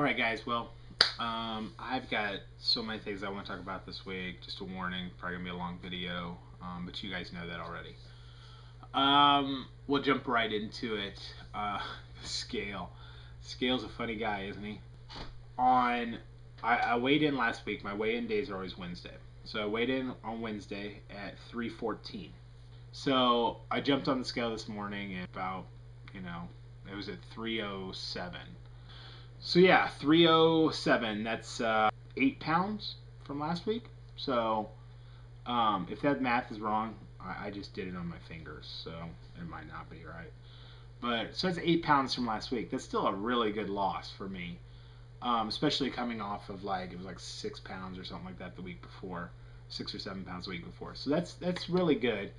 Alright guys, well, I've got so many things I want to talk about this week. Just a warning, probably going to be a long video, but you guys know that already. We'll jump right into it. The scale. Scale's a funny guy, isn't he? I weighed in last week. My weigh-in days are always Wednesday. So I weighed in on Wednesday at 314. So I jumped on the scale this morning at about, it was at 307. So yeah, 307. That's 8 pounds from last week. So if that math is wrong, I just did it on my fingers, so it might not be right. But so that's 8 pounds from last week. That's still a really good loss for me, especially coming off of it was like 6 pounds or something like that the week before, 6 or 7 pounds the week before. So that's really good,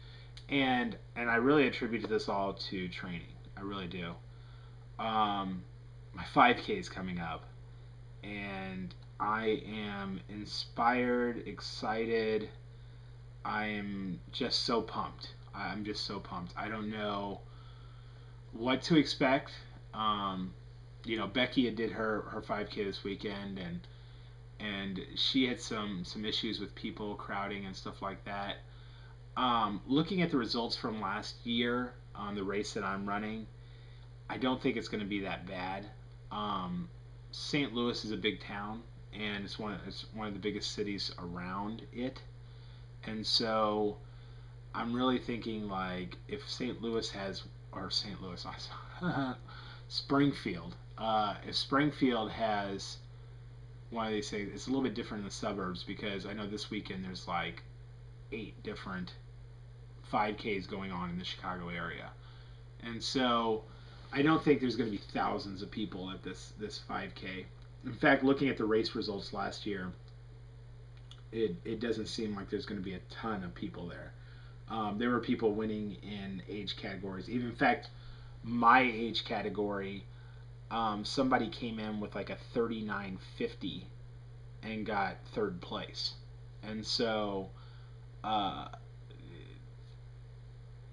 and I really attribute this all to training. I really do. My 5K is coming up, and I am inspired, excited. I am just so pumped. I'm just so pumped. I don't know what to expect. Becky did her 5K this weekend, and she had some issues with people crowding and stuff like that. Looking at the results from last year on the race that I'm running, I don't think it's going to be that bad. St. Louis is a big town, and it's one of the biggest cities around it, and so I'm really thinking if St. Louis has Springfield, if Springfield has one of these things, it's a little bit different in the suburbs because I know this weekend there's 8 different 5Ks going on in the Chicago area, and so I don't think there's going to be thousands of people at this 5K. In fact, looking at the race results last year, it doesn't seem like there's going to be a ton of people there. There were people winning in age categories. Even in fact, my age category, somebody came in with a 39.50 and got third place, and so.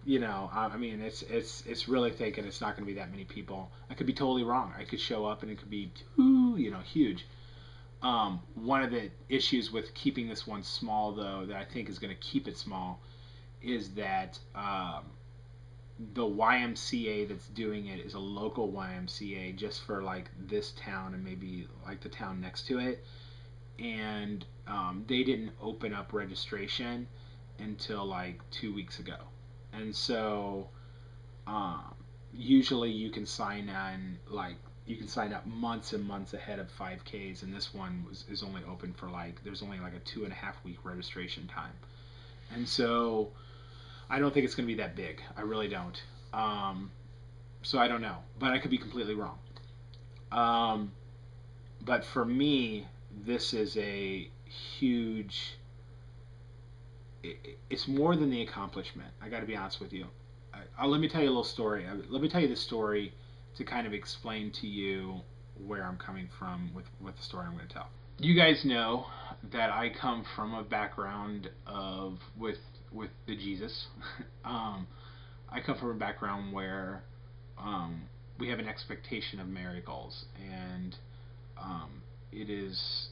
It's really thinking it's not going to be that many people. I could be totally wrong. I could show up and it could be huge. One of the issues with keeping this one small, though, that I think is going to keep it small, is that the YMCA that's doing it is a local YMCA just for this town and maybe the town next to it, and they didn't open up registration until 2 weeks ago. And so usually you can sign up months and months ahead of 5Ks, and this one is only open for there's only a 2.5 week registration time. And so I don't think it's going to be that big. I really don't. So I don't know, but I could be completely wrong. But for me, this is a huge. It's more than the accomplishment. I got to be honest with you. Let me tell you a little story. Let me tell you the story to kind of explain to you where I'm coming from with the story I'm going to tell. You guys know that I come from a background with the Jesus. I come from a background where we have an expectation of miracles, and it is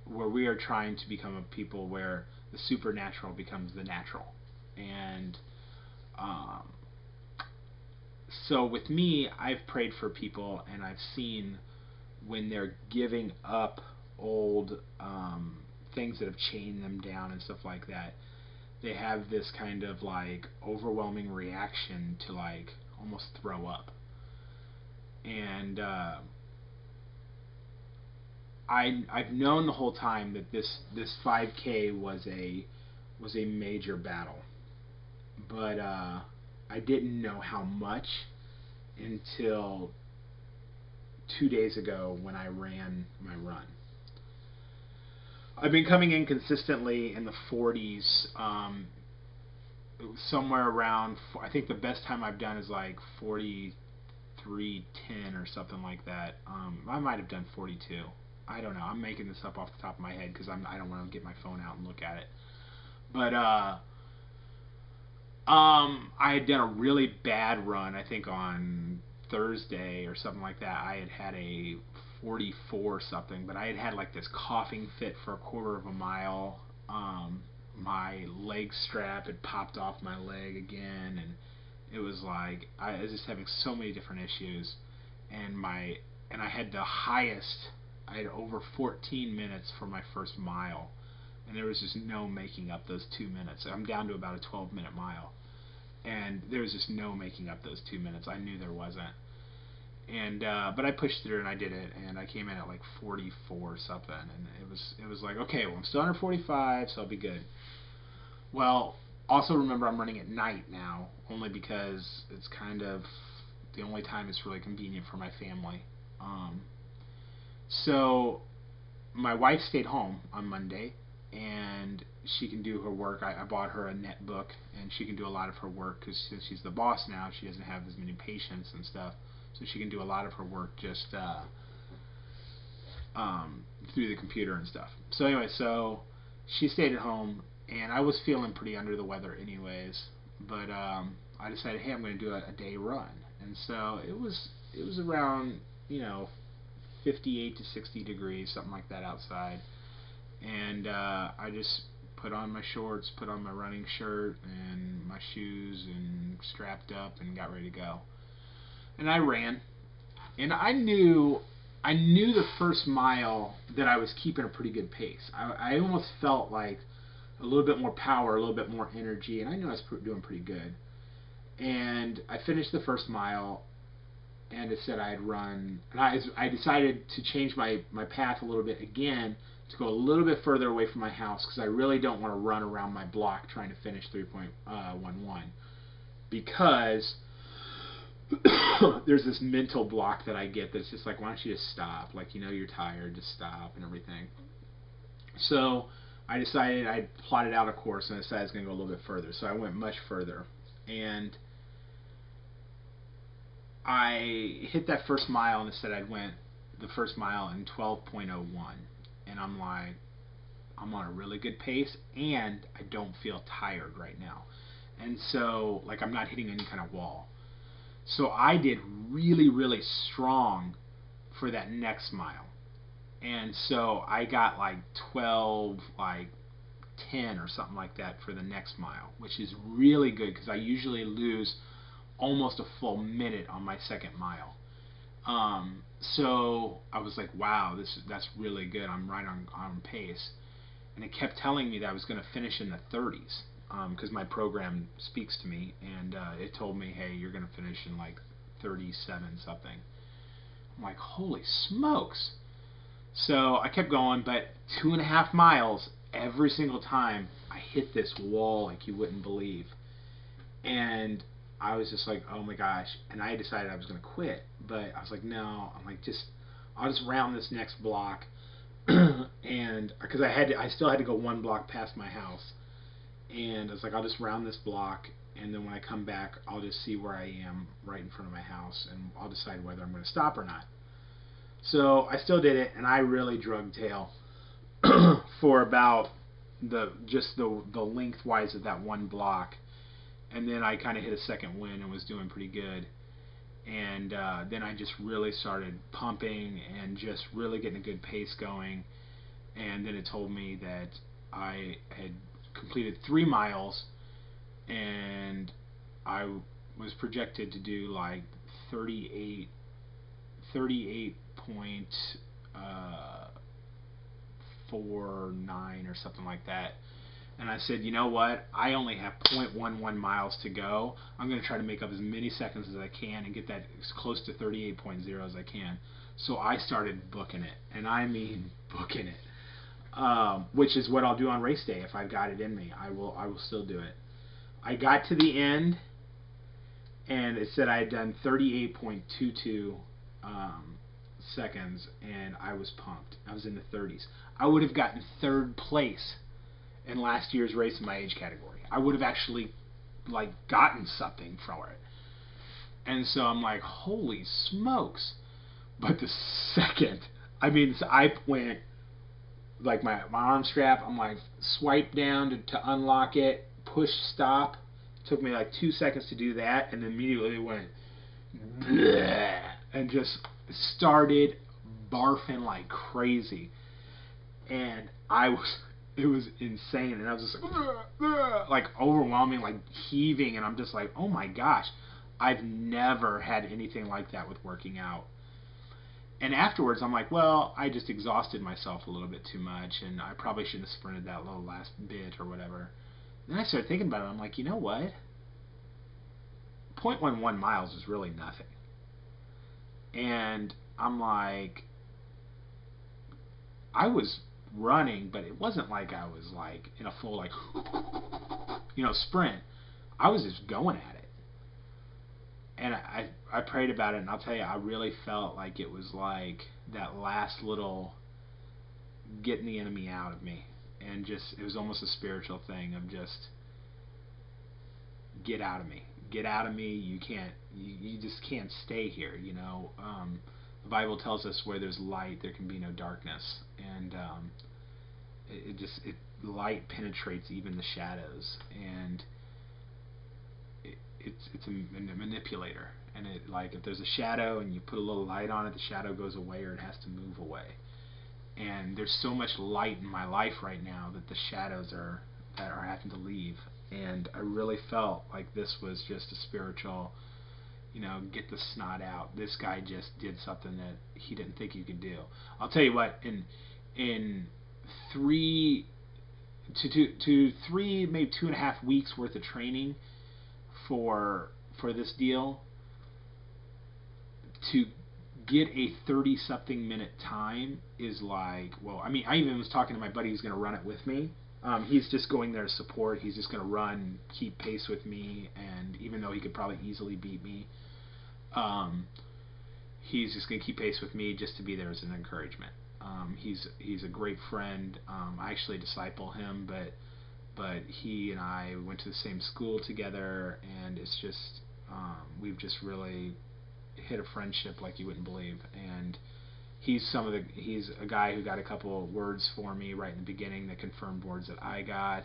where we are trying to become a people where the supernatural becomes the natural. And so with me, I've prayed for people, and I've seen when they're giving up old things that have chained them down and stuff like that, they have this kind of overwhelming reaction to almost throw up. And I've known the whole time that this 5K was a major battle, but I didn't know how much until 2 days ago when I ran my run. I've been coming in consistently in the 40s, somewhere around. I think the best time I've done is 43:10 or something like that. I might have done 42. I don't know. I'm making this up off the top of my head because I don't want to get my phone out and look at it. But I had done a really bad run, I think on Thursday or something like that. I had a 44 something, but I had had like this coughing fit for a quarter of a mile. My leg strap had popped off my leg again, and it was like I was just having so many different issues, and I had the highest. I had over 14 minutes for my first mile, and there was just no making up those 2 minutes. I'm down to about a 12-minute mile, and there was just no making up those 2 minutes. I knew there wasn't. And but I pushed through and I did it, and I came in at like 44 something, and it was like, okay, well, I'm still under 45, so I'll be good. Well, also remember I'm running at night now, only because it's kind of the only time it's really convenient for my family. So my wife stayed home on Monday, and she can do her work. I bought her a netbook, and she can do a lot of her work because since she's the boss now, she doesn't have as many patients and stuff. So she can do a lot of her work just through the computer and stuff. So anyway, so she stayed at home, and I was feeling pretty under the weather anyways. But I decided, hey, I'm going to do a day run, and so it was around 58 to 60 degrees, something like that outside, and I just put on my shorts, put on my running shirt and my shoes, and strapped up and got ready to go. And I ran, and I knew the first mile that I was keeping a pretty good pace. I almost felt like a little bit more power, a little bit more energy, and I knew I was doing pretty good. And I finished the first mile, and it said I had run, and I decided to change my path a little bit again to go a little bit further away from my house, because I really don't want to run around my block trying to finish 3.11, because there's this mental block that I get that's just like, why don't you just stop? Like, you're tired, just stop and everything. So I decided, I plotted out a course, and I decided I was going to go a little bit further. So I went much further, and I hit that first mile, and it said I'd went the first mile in 12.01, and I'm like, I'm on a really good pace, and I don't feel tired right now, and so like I'm not hitting any kind of wall. So I did really, really strong for that next mile. And so I got like 12, like 10 or something like that for the next mile, which is really good because I usually lose almost a full minute on my second mile. So I was like, wow, that's really good. I'm right on pace. And it kept telling me that I was going to finish in the 30s. Because my program speaks to me, and it told me, hey, you're going to finish in like 37 something. I'm like, holy smokes. So I kept going, but 2.5 miles, every single time I hit this wall like you wouldn't believe. And I was just like, oh my gosh. And I decided I was going to quit, but I was like, no. I'm like, I'll just round this next block. And because I still had to go 1 block past my house. And I was like, I'll just round this block, and then when I come back, I'll just see where I am right in front of my house, and I'll decide whether I'm going to stop or not. So I still did it, and I really drug tail for about the lengthwise of that 1 block, and then I kind of hit a second wind and was doing pretty good. And then I just really started pumping and just really getting a good pace going, and then it told me that I had completed 3 miles, and I was projected to do like 38.49 or something like that. And I said, you know what, I only have 0.11 miles to go. I'm going to try to make up as many seconds as I can and get that as close to 38.0 as I can. So I started booking it, and I mean booking it. Which is what I'll do on race day if I've got it in me. I will still do it. I got to the end, and it said I had done 38.22 seconds, and I was pumped. I was in the 30s. I would have gotten 3rd place in last year's race in my age category. I would have actually like gotten something for it. And so I'm like, holy smokes. But the second, so I went like my arm strap, I'm like swipe down to unlock it, push stop. It took me like 2 seconds to do that, and then immediately it went bleh, and just started barfing like crazy, and it was insane, and I was just like overwhelming, like heaving, and I'm just like, oh my gosh, I've never had anything like that with working out. And afterwards, I'm like, well, I just exhausted myself a little bit too much, and I probably shouldn't have sprinted that little last bit or whatever. Then I started thinking about it. I'm like, you know what? 0.11 miles is really nothing. And I'm like, I was running, but it wasn't like I was like in a full like, sprint. I was just going at it. And I prayed about it, and I'll tell you, I really felt like it was like that last little getting the enemy out of me. And just, it was almost a spiritual thing of just, get out of me. Get out of me. You just can't stay here, The Bible tells us where there's light, there can be no darkness. And light penetrates even the shadows. And it's a manipulator. And if there's a shadow and you put a little light on it, the shadow goes away or it has to move away. And there's so much light in my life right now that the shadows are having to leave. And I really felt like this was just a spiritual, get the snot out. This guy just did something that he didn't think he could do. I'll tell you what, in 3 to 3, maybe 2.5 weeks worth of training for this deal, to get a 30-something minute time is like, well, I mean, I even was talking to my buddy who's going to run it with me. He's just going there to support. He's just going to run, keep pace with me, and even though he could probably easily beat me, he's just going to keep pace with me just to be there as an encouragement. He's a great friend. I actually disciple him, but he and I went to the same school together, and it's just we've just really hit a friendship like you wouldn't believe. And he's a guy who got a couple of words for me right in the beginning that confirmed words that I got,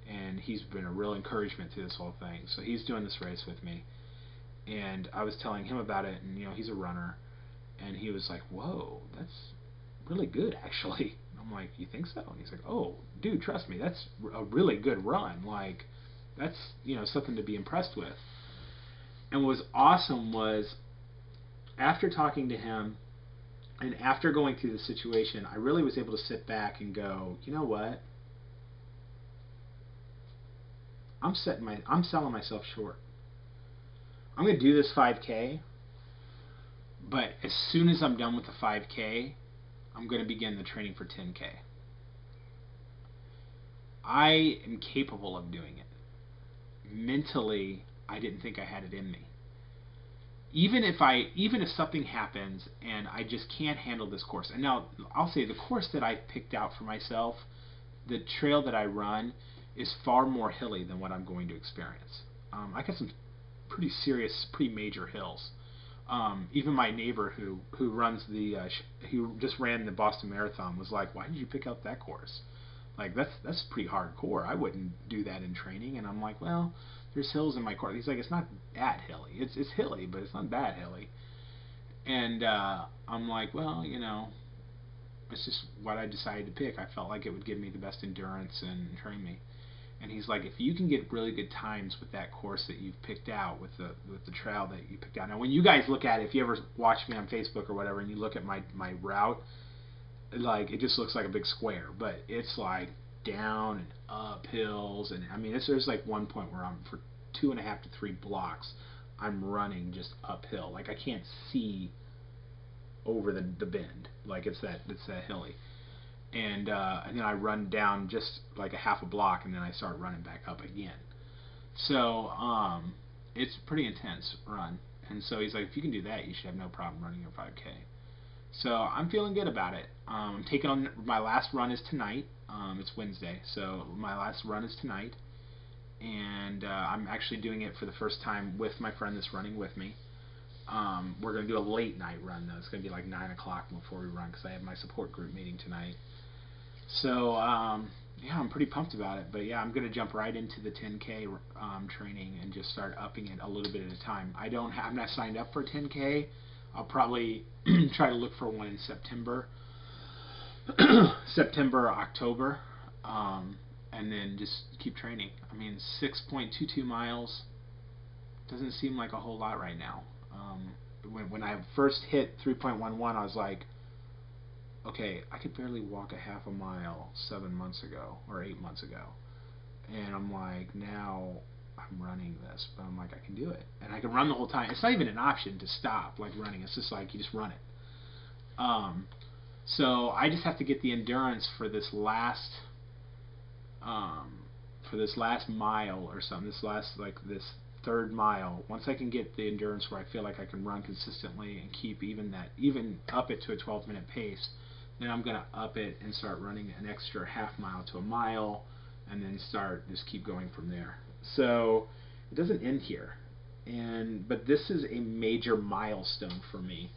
and he's been a real encouragement through this whole thing. So he's doing this race with me, and I was telling him about it, and he's a runner, and he was like, whoa, that's really good actually. I'm like, you think so? And he's like, oh dude, trust me, that's a really good run. Like, that's something to be impressed with. And what was awesome was, after talking to him and after going through the situation, I really was able to sit back and go, you know what? I'm selling myself short. I'm going to do this 5K, but as soon as I'm done with the 5K, I'm going to begin the training for 10K. I am capable of doing it. Mentally, I didn't think I had it in me. Even if something happens and I just can't handle this course, and now I'll say the course that I picked out for myself, the trail that I run, is far more hilly than what I'm going to experience. I got some pretty serious, pretty major hills. Even my neighbor who runs who just ran the Boston Marathon was like, "Why did you pick out that course? Like that's pretty hardcore. I wouldn't do that in training." And I'm like, "Well, there's hills in my course." He's like, "It's not that hilly. It's hilly, but it's not that hilly." And I'm like, "Well, it's just what I decided to pick. I felt like it would give me the best endurance and train me." And he's like, "If you can get really good times with that course that you've picked out, with the trail that you picked out." Now, when you guys look at it, if you ever watch me on Facebook or whatever, and you look at my route, like, it just looks like a big square, but it's like down and up hills, and I mean, there's like one point where I'm, for 2.5 to 3 blocks, I'm running just uphill. Like, I can't see over the bend. Like, it's that hilly. And then I run down just like a half a block, and then I start running back up again. So it's a pretty intense run. And so he's like, "If you can do that, you should have no problem running your 5K." So I'm feeling good about it. I'm taking on, my last run is tonight. It's Wednesday, so my last run is tonight, and I'm actually doing it for the first time with my friend that's running with me. We're going to do a late night run though. It's going to be like 9 o'clock before we run, because I have my support group meeting tonight. So yeah, I'm pretty pumped about it. But yeah, I'm going to jump right into the 10K training and just start upping it a little bit at a time. I'm not signed up for 10K. I'll probably try to look for one in September, September, October, and then just keep training. I mean, 6.22 miles doesn't seem like a whole lot right now. When I first hit 3.11, I was like, okay, I could barely walk a half a mile 7 months ago or 8 months ago. And I'm like, now I'm running this, but I'm like, I can do it. And I can run the whole time. It's not even an option to stop, like running. It's just like, you just run it. So I just have to get the endurance for this last mile or something, this third mile. Once I can get the endurance where I feel like I can run consistently and keep even up it to a 12-minute pace, then I'm gonna up it and start running an extra half mile to a mile, and then just keep going from there. So it doesn't end here, but this is a major milestone for me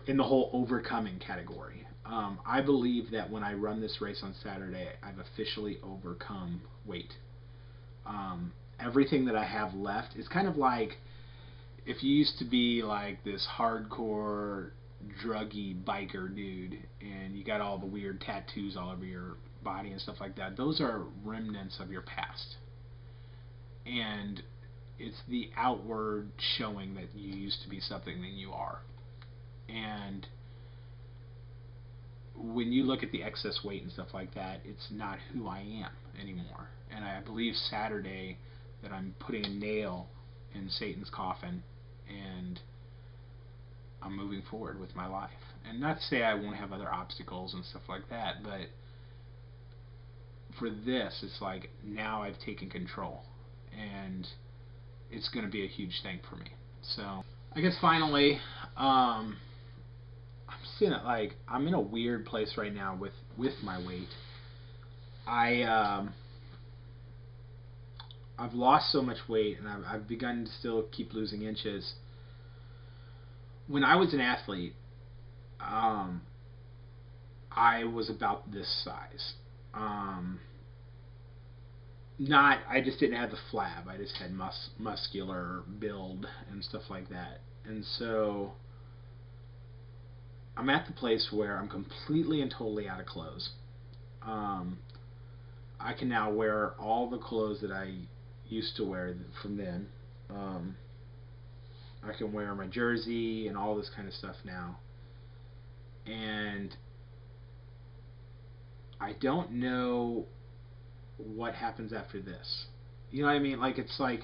in the whole overcoming category. I believe that when I run this race on Saturday, I've officially overcome weight. Everything that I have left is kind of like if you used to be like this hardcore druggy biker dude and you got all the weird tattoos all over your body and stuff like that. Those are remnants of your past. And it's the outward showing that you used to be something that you are. And when you look at the excess weight and stuff like that, it's not who I am anymore. And I believe Saturday that I'm putting a nail in Satan's coffin and I'm moving forward with my life. And not to say I won't have other obstacles and stuff like that, but for this, it's like now I've taken control and it's going to be a huge thing for me. So I guess finally, I'm seeing it like I'm in a weird place right now with my weight. I've lost so much weight, and I've begun to still keep losing inches. When I was an athlete, I was about this size. I just didn't have the flab. I just had muscular build and stuff like that. And so I'm at the place where I'm completely and totally out of clothes. I can now wear all the clothes that I used to wear from then. I can wear my jersey and all this kind of stuff now. And I don't know what happens after this. You know what I mean? Like, it's like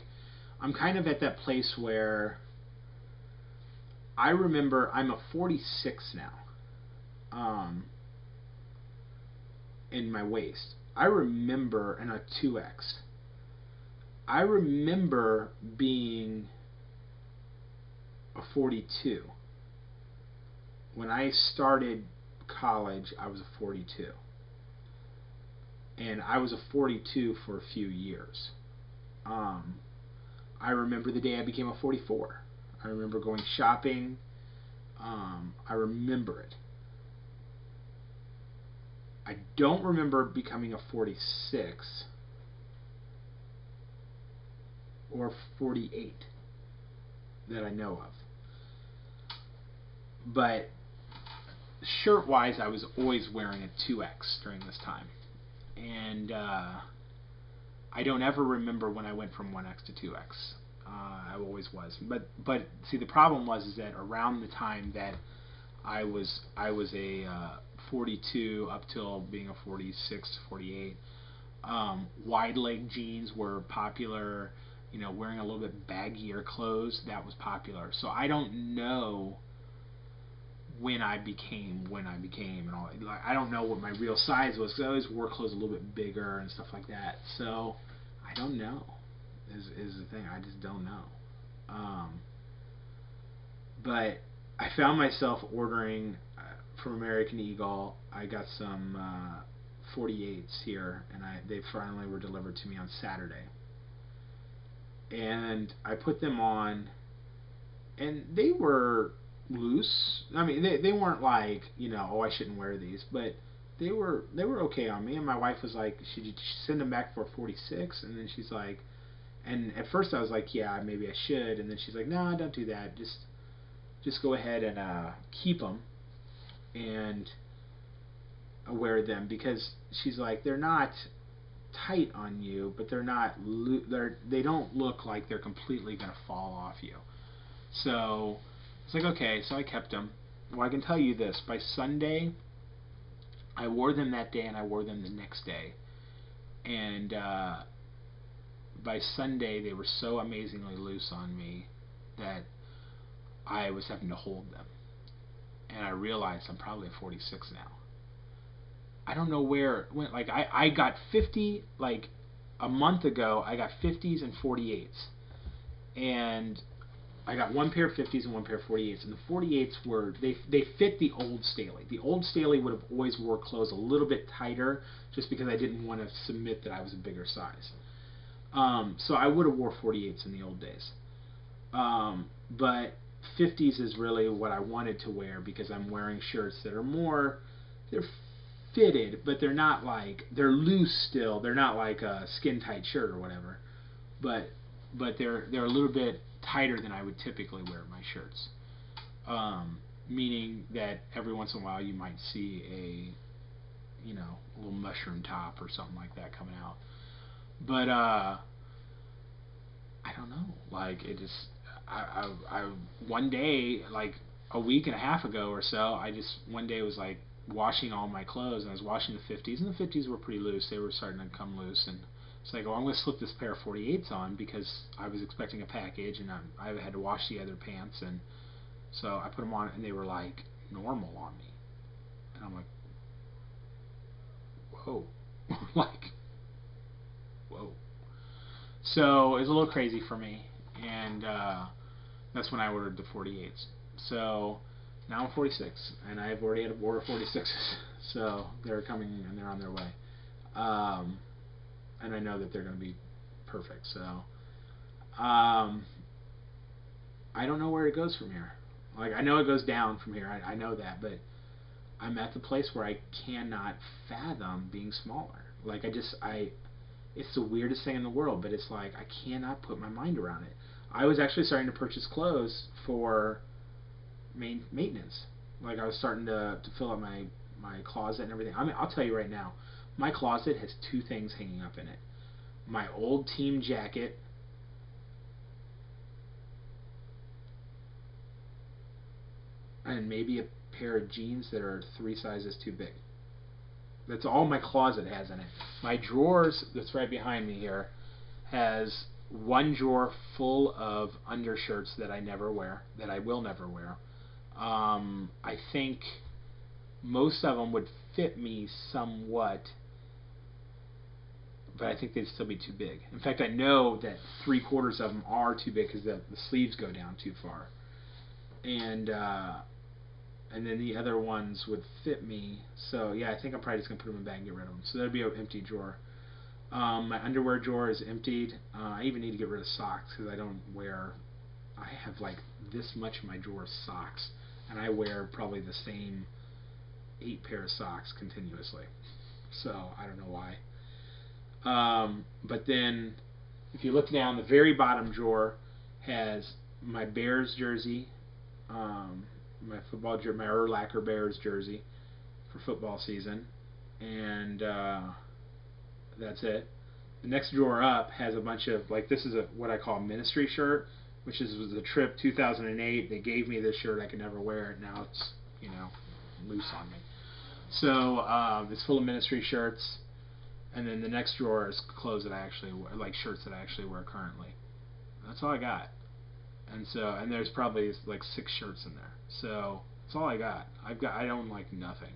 I'm kind of at that place where I remember I'm a 46 now in my waist. I remember, and a 2X. I remember being a 42. When I started college, I was a 42. And I was a 42 for a few years. I remember the day I became a 44. I remember going shopping. I remember it. I don't remember becoming a 46 or 48 that I know of. But shirt-wise, I was always wearing a 2X during this time. And I don't ever remember when I went from 1X to 2X. I always was. But see, the problem was that around the time that I was a 42 up till being a 46, 48, wide leg jeans were popular. You know, wearing a little bit baggier clothes, that was popular. So I don't know when I became and all. Like, I don't know what my real size was because I always wore clothes a little bit bigger and stuff like that. So I don't know. Is the thing. I just don't know. But I found myself ordering from American Eagle. I got some 48s here, and they finally were delivered to me on Saturday. And I put them on, and they were loose. I mean, they weren't like, you know, oh, I shouldn't wear these, but they were okay on me. And my wife was like, should you send them back for a 46? And then she's like, and at first I was like, yeah, maybe I should. And then she's like, no, don't do that. Just just go ahead and keep them and wear them, because she's like, they're not tight on you, but they don't look like they're completely going to fall off you. So it's like, okay, so I kept them. Well, I can tell you this, by Sunday, I wore them that day and I wore them the next day. And by Sunday, they were so amazingly loose on me that I was having to hold them. And I realized I'm probably a 46 now. I don't know where it went. Like, I got 50, like, a month ago, I got 50s and 48s. And I got one pair of 50s and one pair of 48s, and the 48s were, they fit the old Staley. The old Staley would have always wore clothes a little bit tighter, just because I didn't want to submit that I was a bigger size. So I would have wore 48s in the old days. But 50s is really what I wanted to wear, because I'm wearing shirts that are more, they're fitted, but they're not like, they're loose still. They're not like a skin tight shirt or whatever, but they're a little bit tighter than I would typically wear my shirts. Meaning that every once in a while you might see a little mushroom top or something like that coming out. But I don't know. Like, it just, I one day, like a week and a half ago or so, I just one day was like washing all my clothes, and I was washing the 50s, and the 50s were pretty loose. They were starting to come loose, and it's like, oh, I'm going to slip this pair of 48s on, because I was expecting a package, and I had to wash the other pants, and so I put them on, and they were like normal on me, and I'm like, whoa, like, whoa. So it was a little crazy for me, and that's when I ordered the 48s. So now I'm 46, and I've already had to order 46s, so they're coming and they're on their way. And I know that they're going to be perfect. So I don't know where it goes from here. Like, I know it goes down from here. I know that, but I'm at the place where I cannot fathom being smaller. Like, it's the weirdest thing in the world, but it's like I cannot put my mind around it. I was actually starting to purchase clothes for maintenance. Like, I was starting to fill up my closet and everything. I mean, I'll tell you right now, my closet has two things hanging up in it. My old team jacket and maybe a pair of jeans that are 3 sizes too big. That's all my closet has in it. My drawers, that's right behind me here, has one drawer full of undershirts that I never wear, that I will never wear. I think most of them would fit me somewhat, but I think they'd still be too big. In fact, I know that 3/4 of them are too big because the sleeves go down too far. And then the other ones would fit me. So yeah, I think I'm probably just going to put them in a bag and get rid of them. So that'd be an empty drawer. My underwear drawer is emptied. I even need to get rid of socks because I have like this much in my drawer of socks, and I wear probably the same 8 pair of socks continuously. So I don't know why. But then if you look down, the very bottom drawer has my Bears jersey, my football jersey, my Urlacher Bears jersey for football season, and that's it. The next drawer up has a bunch of, like, this is what I call a ministry shirt, which was the trip 2008. They gave me this shirt. I could never wear it. Now it's, loose on me. So it's full of ministry shirts. And then the next drawer is clothes that I actually wear, like shirts that I actually wear currently. That's all I got. And there's probably like 6 shirts in there. So that's all I got. I own like nothing.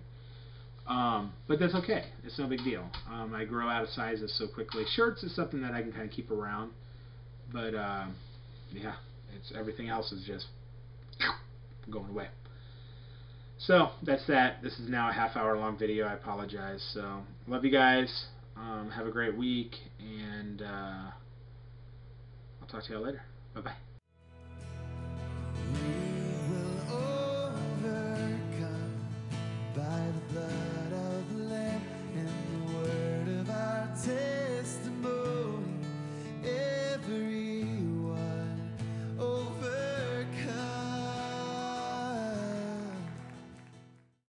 But that's okay. It's no big deal. I grow out of sizes so quickly. Shirts is something that I can kind of keep around. But yeah, everything else is just going away. So that's that. This is now a half-hour long video. I apologize. So love you guys. Have a great week, and I'll talk to you all later. Bye-bye.